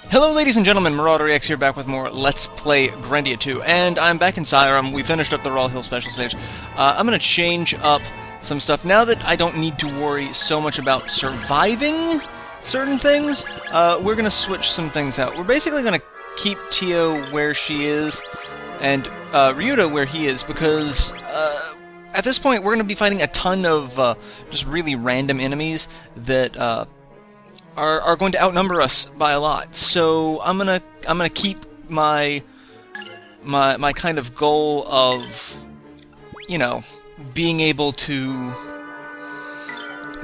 Hello ladies and gentlemen, MarauderEX here, back with more Let's Play Grandia II, and I'm back in Cyrum. We finished up the Raw Hill Special Stage. I'm going to change up some stuff. Now that I don't need to worry so much about surviving certain things, we're going to switch some things out. We're basically going to keep Tio where she is, and ryudo where he is, because at this point we're going to be fighting a ton of just really random enemies that are going to outnumber us by a lot. So I'm gonna keep my kind of goal of, you know, being able to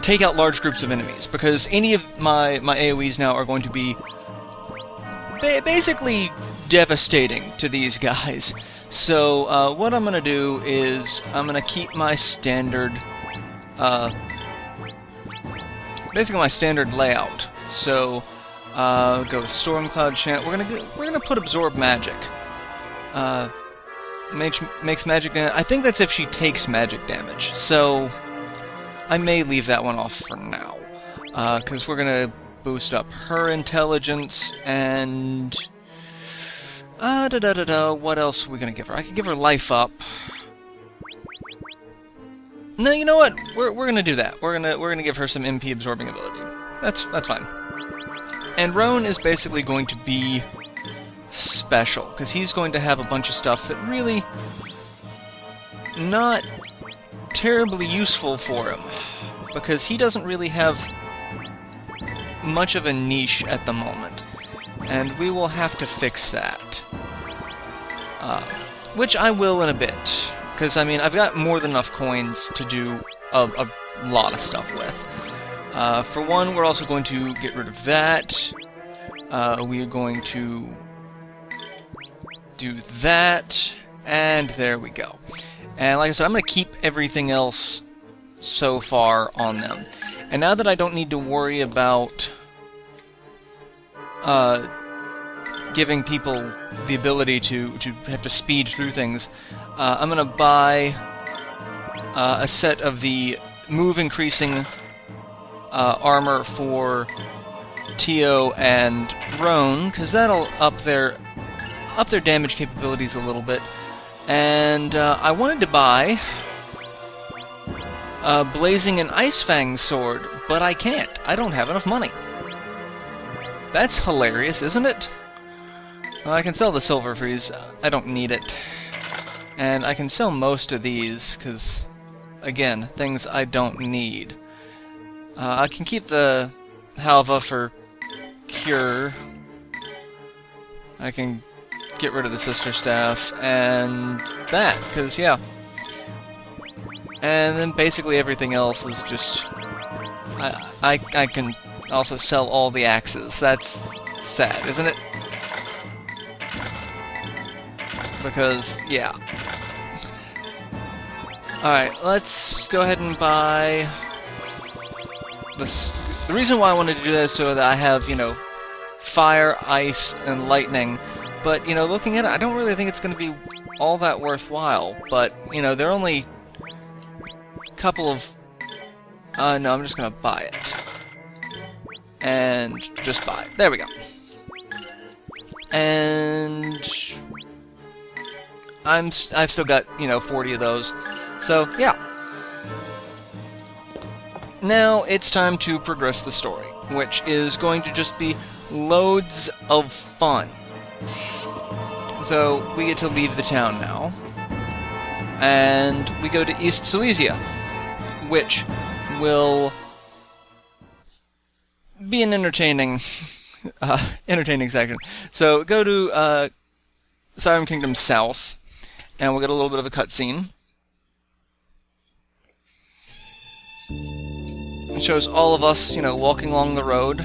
take out large groups of enemies, because any of my AoEs now are going to be basically devastating to these guys. So what I'm gonna do is I'm gonna keep my standard basically my standard layout. So go with Storm Cloud Chant. We're gonna put Absorb Magic. Makes magic damage. I think that's if she takes magic damage. So I may leave that one off for now, because we're gonna boost up her intelligence and what else are we gonna give her? I could give her life up. No, you know what? We're gonna do that. We're gonna give her some MP absorbing ability. That's fine. And Roan is basically going to be special, because he's going to have a bunch of stuff that really not terribly useful for him, because he doesn't really have much of a niche at the moment, and we will have to fix that. Which I will in a bit. Because, I mean, I've got more than enough coins to do a lot of stuff with. For one, we're also going to get rid of that. We are going to do that. And there we go. And like I said, I'm going to keep everything else so far on them. And now that I don't need to worry about giving people the ability to have to speed through things, I'm going to buy a set of the move-increasing armor for Tio and Roan, because that'll up their damage capabilities a little bit. And I wanted to buy Blazing and Ice Fang sword, but I can't. I don't have enough money. That's hilarious, isn't it? Well, I can sell the Silver Freeze. I don't need it. And I can sell most of these, because, again, things I don't need. I can keep the Halva for Cure. I can get rid of the Sister Staff, and that, because, yeah. And then basically everything else is just... I can also sell all the axes. That's sad, isn't it? Because, yeah. Alright, let's go ahead and buy this. The reason why I wanted to do that is so that I have, you know, fire, ice, and lightning. But, you know, looking at it, I don't really think it's going to be all that worthwhile. But, you know, they're only a couple of... no, I'm just going to buy it. And just buy it. There we go. And... I've still got, you know, 40 of those. So, yeah. Now it's time to progress the story, which is going to just be loads of fun. So, we get to leave the town now. And we go to East Silesia, which will be an entertaining section. So, go to Cyrum Kingdom South, and we'll get a little bit of a cutscene. It shows all of us, you know, walking along the road.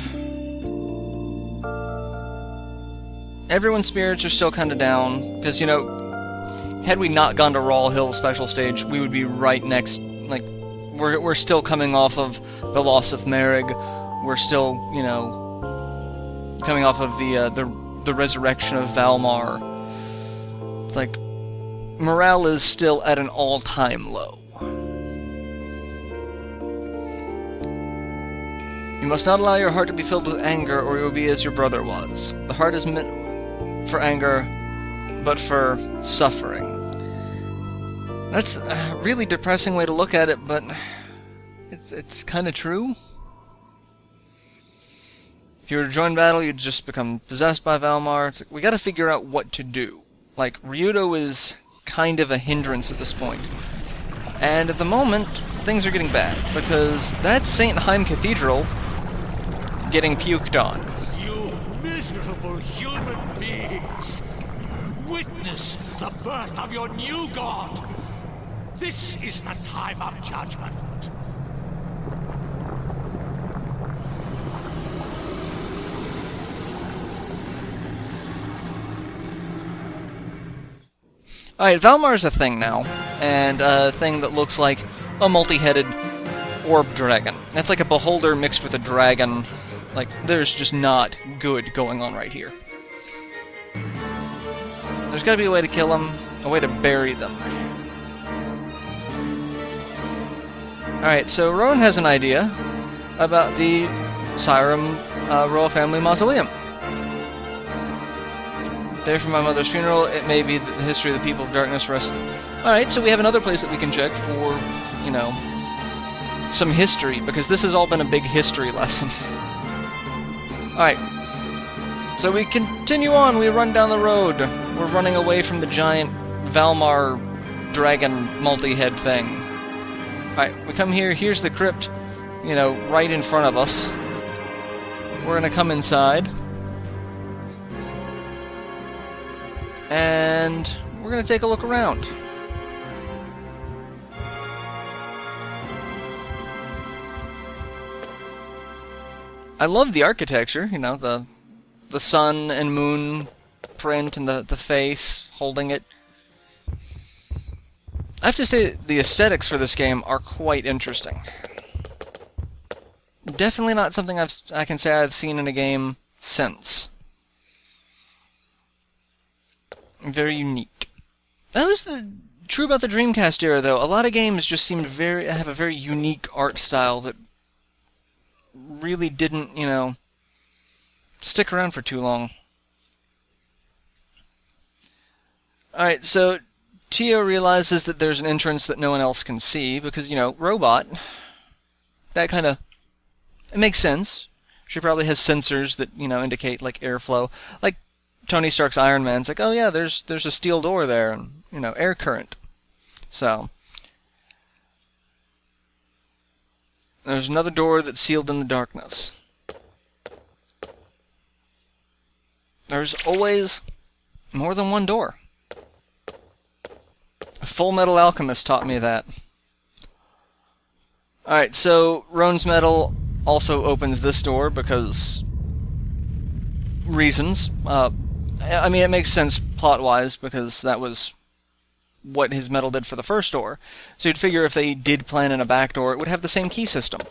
Everyone's spirits are still kind of down, because, you know, had we not gone to Raw Hill Special Stage, we would be right next, like, we're still coming off of the loss of Merrig. We're still, you know, coming off of the resurrection of Valmar. It's like, morale is still at an all-time low. You must not allow your heart to be filled with anger, or you will be as your brother was. The heart is meant for anger, but for suffering. That's a really depressing way to look at it, but it's kind of true. If you were to join battle, you'd just become possessed by Valmar. It's like, we gotta figure out what to do. Like, ryudo is kind of a hindrance at this point. And at the moment, things are getting bad, because that's St. Heim Cathedral getting puked on. You miserable human beings! Witness the birth of your new god! This is the time of judgment. Alright, Valmar's a thing now, and a thing that looks like a multi-headed orb dragon. That's like a beholder mixed with a dragon. Like, there's just not good going on right here. There's gotta be a way to kill them, a way to bury them. Alright, so Rowan has an idea about the Cyrum royal family mausoleum. There for my mother's funeral, it may be that the history of the people of darkness rests. Alright, so we have another place that we can check for, you know, some history, because this has all been a big history lesson. Alright, so we continue on, we run down the road. We're running away from the giant Valmar dragon multi-head thing. Alright, we come here, here's the crypt, you know, right in front of us. We're gonna come inside. And we're going to take a look around. I love the architecture, you know, the sun and moon print and the face holding it. I have to say the aesthetics for this game are quite interesting. Definitely not something I can say I've seen in a game since. Very unique. That was true about the Dreamcast era, though. A lot of games just seemed have a very unique art style that really didn't, you know, stick around for too long. Alright, so Tio realizes that there's an entrance that no one else can see, because, you know, robot. That kind of... It makes sense. She probably has sensors that, you know, indicate, like, airflow. Like Tony Stark's Iron Man's like, oh yeah, there's a steel door there, and, you know, air current. So, there's another door that's sealed in the darkness. There's always more than one door. A Full Metal Alchemist taught me that. Alright, so Roan's Metal also opens this door because... reasons. I mean, it makes sense plot-wise, because that was what his metal did for the first door. So you'd figure if they did plan in a back door, it would have the same key system.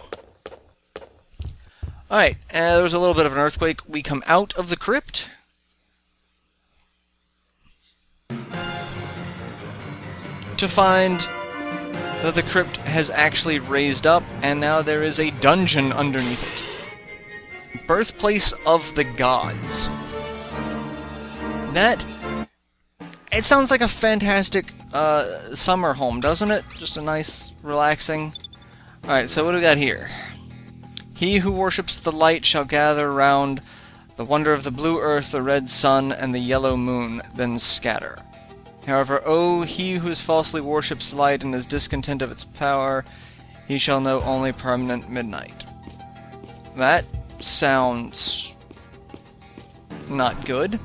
Alright, there was a little bit of an earthquake. We come out of the crypt. To find that the crypt has actually raised up, and now there is a dungeon underneath it. Birthplace of the Gods. It sounds like a fantastic summer home, doesn't it? Just a nice, relaxing... Alright, so what do we got here? He who worships the light shall gather round the wonder of the blue earth, the red sun, and the yellow moon, then scatter. However, he who falsely worships light and is discontent of its power, he shall know only permanent midnight. That sounds... not good.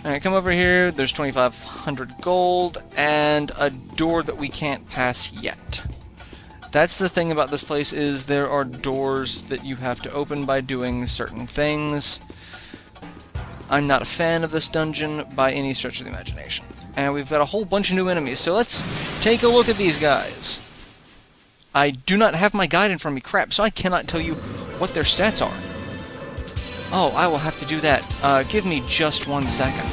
Alright, come over here. There's 2,500 gold, and a door that we can't pass yet. That's the thing about this place, is there are doors that you have to open by doing certain things. I'm not a fan of this dungeon by any stretch of the imagination. And we've got a whole bunch of new enemies, so let's take a look at these guys. I do not have my guide in front of me, crap, so I cannot tell you what their stats are. Oh, I will have to do that. Give me just 1 second.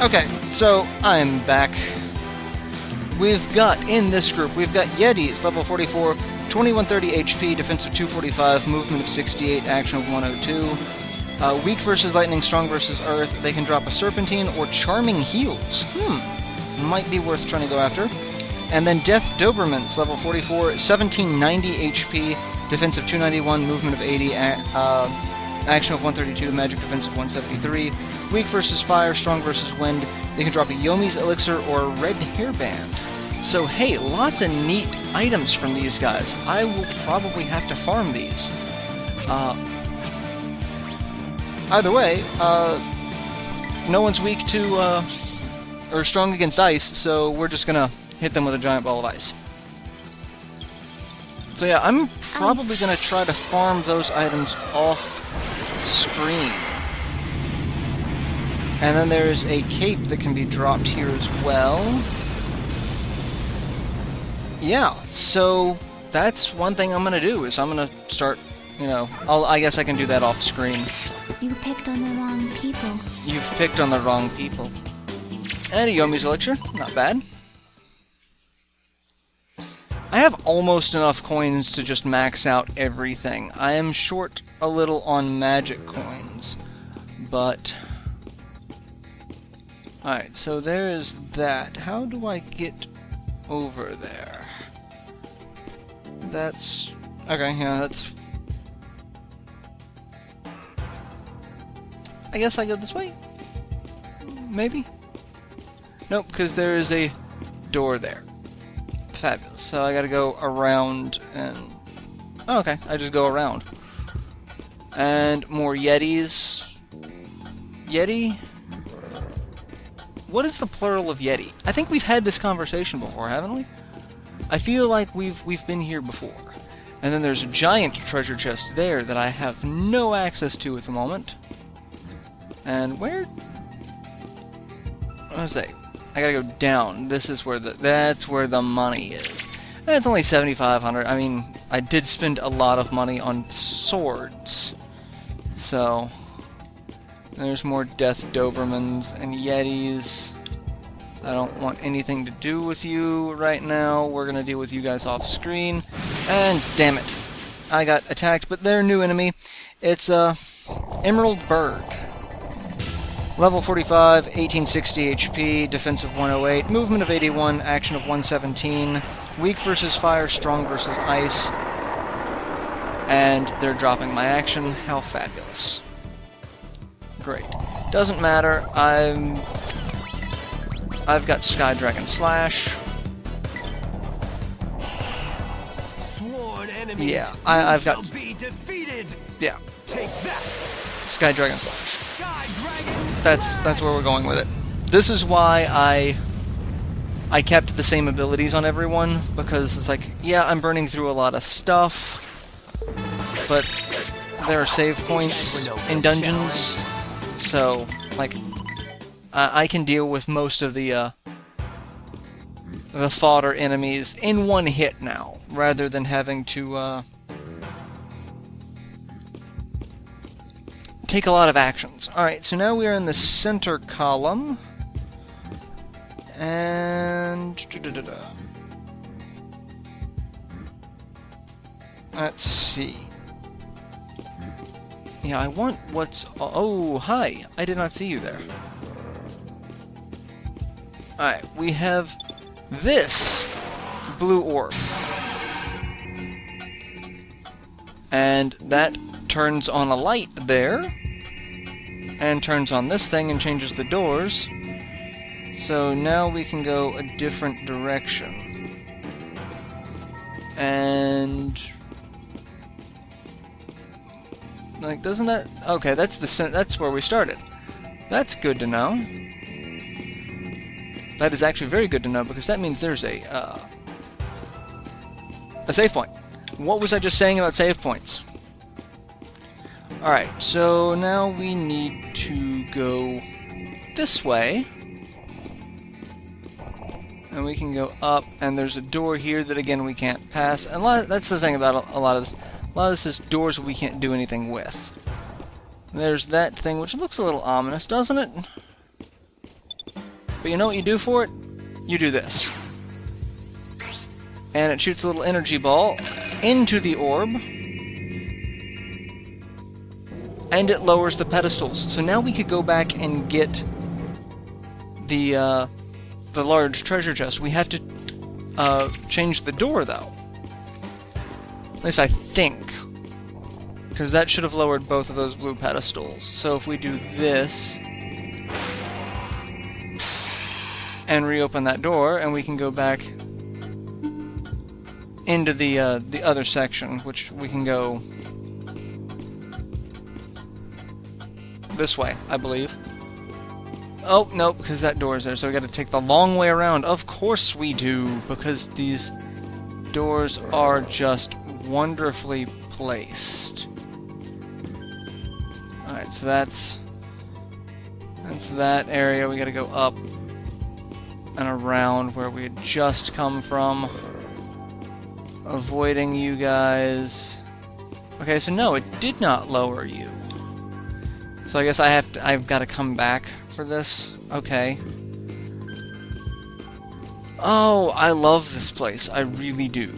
Okay, so I'm back. We've got, in this group, we've got Yetis, level 44, 2130 HP, defense of 245, movement of 68, action of 102. Weak versus lightning, strong versus earth. They can drop a serpentine or charming heals. Might be worth trying to go after. And then Death Dobermans, level 44, 1790 HP, defense of 291, movement of 80, action of 132, magic defense of 173. Weak versus fire, strong versus wind. They can drop a Yomi's Elixir or a red hairband. So hey, lots of neat items from these guys. I will probably have to farm these. Either way, no one's weak to, or strong against ice, so we're just gonna hit them with a giant ball of ice. So yeah, I'm probably gonna try to farm those items off screen. And then there's a cape that can be dropped here as well. Yeah, so that's one thing I'm gonna do, is I'm gonna start, you know, I guess I can do that off screen. You picked on the wrong people. You've picked on the wrong people. And a Yomi's Elixir, not bad. I have almost enough coins to just max out everything. I am short a little on magic coins, but... Alright, so there is that. How do I get over there? That's... Okay, yeah, that's... I guess I go this way? Maybe? Nope, because there is a door there. Fabulous. So I gotta go around and... Oh, okay, I just go around. And more Yetis. Yeti? What is the plural of Yeti? I think we've had this conversation before, haven't we? I feel like we've been here before. And then there's a giant treasure chest there that I have no access to at the moment. And where... What was I? I gotta go down. This is where that's where the money is. And it's only 7,500. I mean, I did spend a lot of money on swords. So, there's more Death Dobermans and Yetis. I don't want anything to do with you right now. We're gonna deal with you guys off screen. And damn it, I got attacked, but they're a new enemy. It's Emerald Bird. Level 45, 1860 HP, defense of 108, movement of 81, action of 117, weak versus fire, strong versus ice, and they're dropping my action. How fabulous. Great. Doesn't matter, I've got Sky Dragon Slash. Yeah, I've got... Yeah. Take that. Sky Dragon Slash. That's where we're going with it. This is why I kept the same abilities on everyone, because it's like, yeah, I'm burning through a lot of stuff, but there are save points in dungeons, so, like, I can deal with most of the fodder enemies in one hit now, rather than having to, take a lot of actions. Alright, so now we are in the center column. And... Let's see. Yeah, I want what's... Oh, hi! I did not see you there. Alright, we have this blue orb. And that turns on a light there, and turns on this thing and changes the doors. So now we can go a different direction. And... like, doesn't that... Okay, that's where we started. That's good to know. That is actually very good to know, because that means there's a save point. What was I just saying about save points? Alright, so now we need to go this way. And we can go up, and there's a door here that, again, we can't pass. And that's the thing about a lot of this. A lot of this is doors we can't do anything with. There's that thing, which looks a little ominous, doesn't it? But you know what you do for it? You do this. And it shoots a little energy ball, into the orb, and it lowers the pedestals. So now we could go back and get the large treasure chest. We have to change the door, though. At least I think. Because that should have lowered both of those blue pedestals. So if we do this and reopen that door, and we can go back into the other section, which we can go this way, I believe. Oh, nope, because that door is there, so we got to take the long way around. Of course we do, because these doors are just wonderfully placed. Alright, so that's that area. We got to go up and around where we had just come from. Avoiding you guys. Okay, so no, it did not lower you. So I guess I've got to come back for this. Okay. Oh, I love this place. I really do.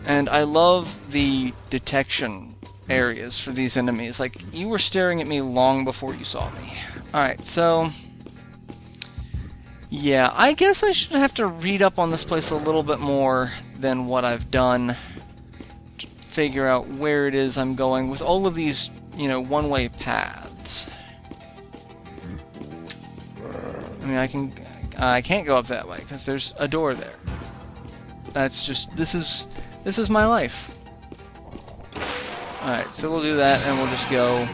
And I love the detection areas for these enemies. Like, you were staring at me long before you saw me. Alright, so yeah, I guess I should have to read up on this place a little bit more than what I've done to figure out where it is I'm going with all of these, you know, one-way paths. I mean, I can't go up that way because there's a door there. That's just, this is my life. Alright, so we'll do that and we'll just go.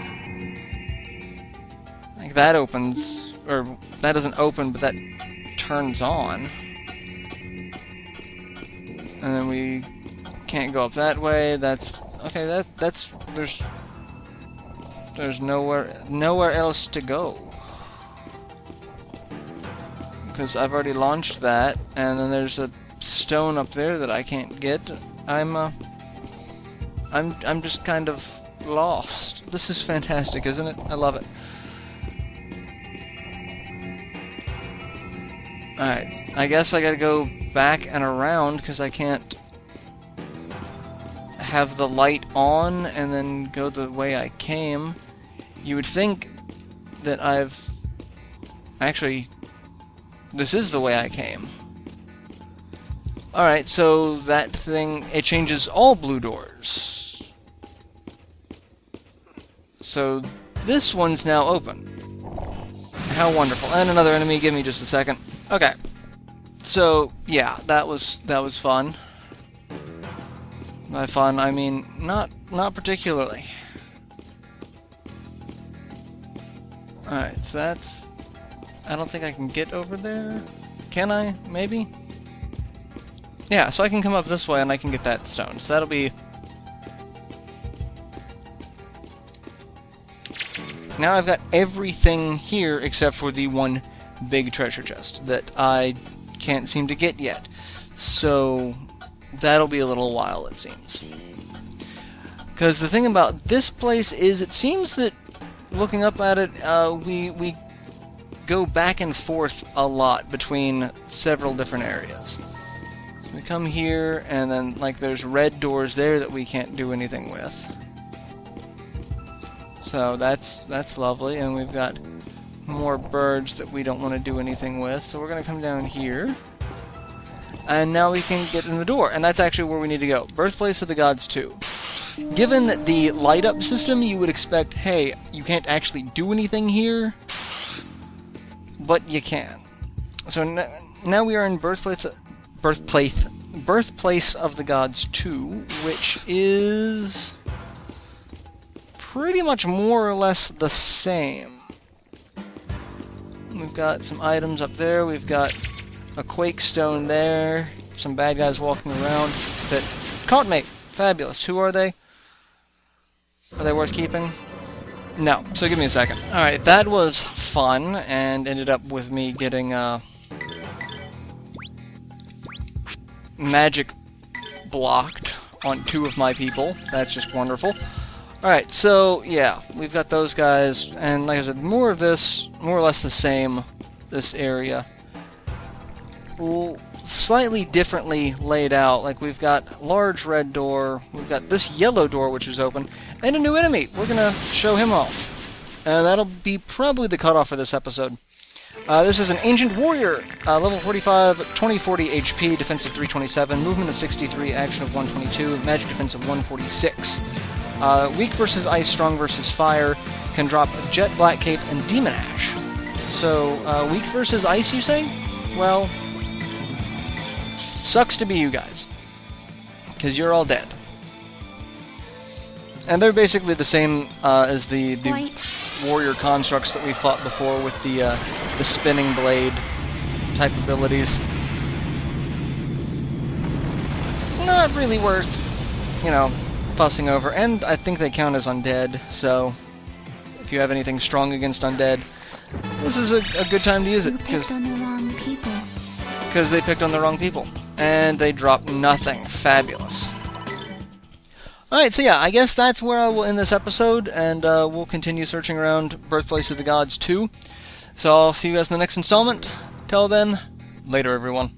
Like, that opens, or that doesn't open, but that turns on. And then we can't go up that way. That's okay. That's there's nowhere else to go because I've already launched that, and then there's a stone up there that I can't get. I'm just kind of lost. This is fantastic, isn't it? I love it. Alright, I guess I gotta go back and around because I can't have the light on and then go the way I came. You would think that actually, this is the way I came. Alright, so that thing, it changes all blue doors. So this one's now open. How wonderful. And another enemy, give me just a second. Okay, so yeah, that was fun. By fun, I mean not particularly. Alright, so that's... I don't think I can get over there. Can I? Maybe? Yeah, so I can come up this way and I can get that stone. So that'll be... Now I've got everything here except for the one big treasure chest that I can't seem to get yet. So that'll be a little while, it seems. Because the thing about this place is it seems that looking up at it, we go back and forth a lot between several different areas. So we come here, and then like there's red doors there that we can't do anything with. So that's lovely, and we've got more birds that we don't want to do anything with. So we're going to come down here, and now we can get in the door, and that's actually where we need to go. Birthplace of the Gods 2. Given the light-up system, you would expect, hey, you can't actually do anything here, but you can. So now we are in Birthplace of the Gods 2, which is pretty much more or less the same. We've got some items up there, we've got a quake stone there, some bad guys walking around that caught me. Fabulous. Who are they? Are they worth keeping? No. So give me a second. Alright, that was fun and ended up with me getting magic blocked on 2 of my people. That's just wonderful. Alright, so yeah, we've got those guys, and like I said, more of this, more or less the same, this area. slightly differently laid out. Like, we've got large red door, we've got this yellow door which is open, and a new enemy. We're gonna show him off. And that'll be probably the cutoff for this episode. This is an Ancient Warrior, level 45, 2040 HP, defense of 327, movement of 63, action of 122, magic defense of 146. Weak versus ice, strong versus fire, can drop Jet, Black Cape, and Demon Ash. So, weak versus ice, you say? Well, sucks to be you guys, because you're all dead. And they're basically the same as the warrior constructs that we fought before with the spinning blade type abilities. Not really worth, you know, fussing over. And I think they count as undead, so if you have anything strong against undead, this is a good time to use it. Picked on the wrong people. Because they picked on the wrong people. And they dropped nothing. Fabulous. Alright, so yeah, I guess that's where I will end this episode, and we'll continue searching around Birthplace of the Gods 2. So I'll see you guys in the next installment. Till then, later everyone.